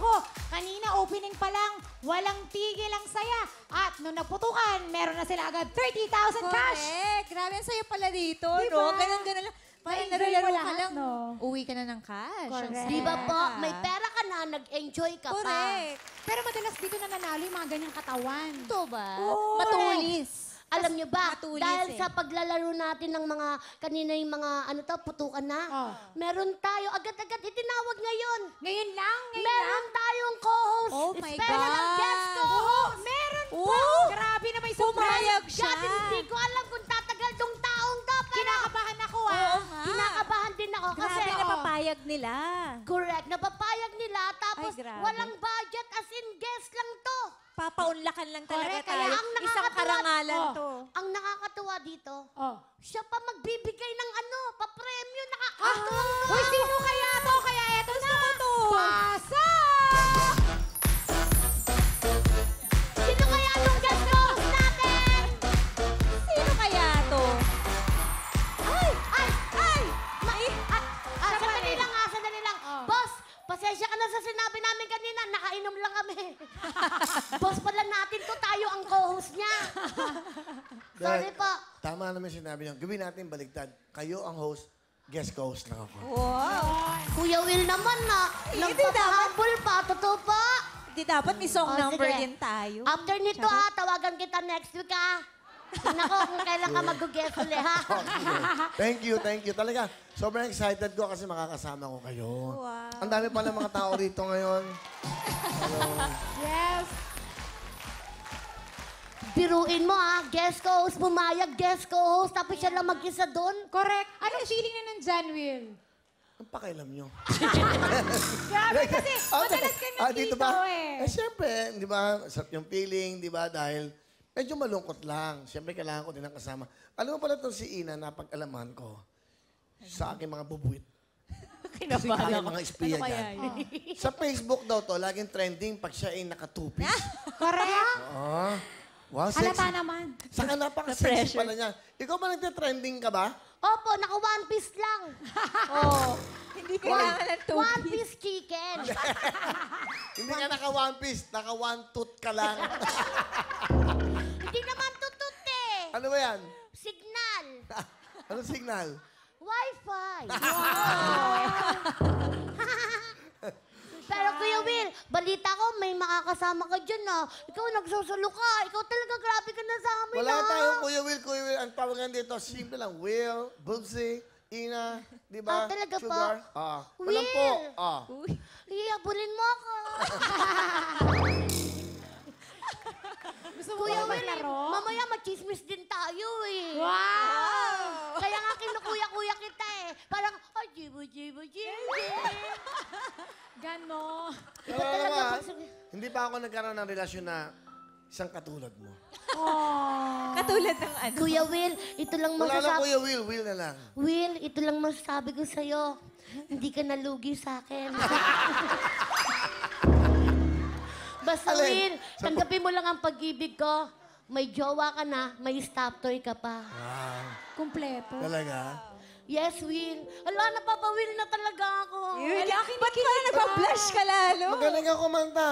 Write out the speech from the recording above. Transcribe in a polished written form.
Nako, kanina opening pa lang, walang tigil ang saya. At nung naputukan, meron na sila agad 30,000 cash. Correct. Grabe ang sayo pala dito, Diba? no? Ganun-ganun lang. Parang Na-enjoy naralaro mo ka lahat, lang. no? Uwi ka na ng cash. Correct. Ang Di ba saya. po, may pera ka na, nag-enjoy ka pa. Correct. Pero madalas dito nananalo yung mga ganyang katawan. Ito ba? Oo. Matulis. Alam niyo ba, matulis dahil eh. sa paglalaro natin ng mga, kanina yung mga, putukan na, meron tayo, agad-agad itinawag ngayon. Ngayon lang, Meron tayong co-host, Oh my special God. ang guest co-host. Meron pa! Oh! Grabe na may Pumayag surprise. siya. Dati hindi ko alam kung tatagal tong taong to, pero Kinakabahan ako, ah. Oo nga. kinakabahan din ako kasi, Grabe na papayag nila. correct, napapayag nila, tapos grabe. walang budget, as in guest lang to. Papaunlakan lang talaga Correct, tayo. kaya ang Isang nakakatuwa- karangalan Oh. to. Ang nakakatuwa dito, Oh. siya pa magbibigay ng pa-premyo, nakakatuwa. Uy, sino kaya to? Kaya eto na. Pasa! Sino kaya itong guest host natin? Sino kaya to? Ay! Sandali lang ha, sandali lang. Oh. Boss, pasensya ka na sa sinabi namin kanina, nakainom lang kami. Boss pala natin to, tayo ang co-host niya. Sorry po. Tama naman sinabi niyo. Gawin natin baligtad. Kayo ang host, guest co-host lang ako. Wow. Kuya Will naman na, nagpapahabol pa, totoo pa. Di dapat may song Oh, number sige. din tayo. After nito ha, tawagan kita next week ha. Tingnan ko kung kailan ka mag-guest ulit ha. Thank you, thank you. Talaga, sobrang excited ko kasi makakasama ko kayo. Wow. Ang dami pala mga tao rito ngayon. Yes. Biruin mo ha, guest co-host, pumayag, guest co-host, tapos siya lang mag-isa doon. Correct. Anong feeling na nandyan, Will? Ang pakialam nyo. Grabe kasi, madalas ka dito nandito ba? eh. Siyempre, di ba, sarap yung feeling, di ba, dahil medyo malungkot lang. Siyempre, kailangan ko din ang kasama. Alam mo pala itong si Ina, napag-alaman ko sa aking mga bubuit. Kasi kaya mga espiya dyan. Sa Facebook daw to, laging trending pag siya ay nakatupis. Correct. Oo. Wow, Halata sexy. naman. Saka napaka-sexy pala niya. Ikaw ba nagte-trending ka ba? Opo, naka one piece lang. Oh. Hindi kailangan ng two One piece chicken. Hindi ka naka one piece, naka one tooth ka lang. Hindi naman tutut eh. Ano ba yan? Signal. Anong signal? Wi-Fi. Pero Kuya Will, balita ko may makakasama ka dyan ah. Ikaw nagsusulo ka. Ikaw talaga grabe ka na sa amin Wala ah. tayong Kuya Will. Ang tawagan dito, simple lang. Will, Bubsy, Ina, di ba? Ah, talaga po? Sugar. Walang po. Will. Iyabulin mo ako. Gusto mo Kuya ba Will, maglaro? mamaya machismis din tayo eh. Wow! Kaya nga kinukuya-kuya kita eh. Parang, ay, jibo. Gano. Ikaw Alam mo talaga naman, pag- hindi pa ako nagkaroon ng relasyon na isang katulad mo. Katulad ng ano. Kuya Will, ito lang Wala lang masasabi. Kuya Will, Will na lang. Will, ito lang masasabi ko sa'yo. Hindi ka nalugi sa akin. Basta Alin? Will, tanggapin mo lang ang pag-ibig ko. May jowa ka na, may stop toy ka pa. Kumpleto. Talaga? Yes, Will. Ala, napapa-Will na talaga ako. Ba't parang nagpa-blush ka lalo? Magaling ka kumanta.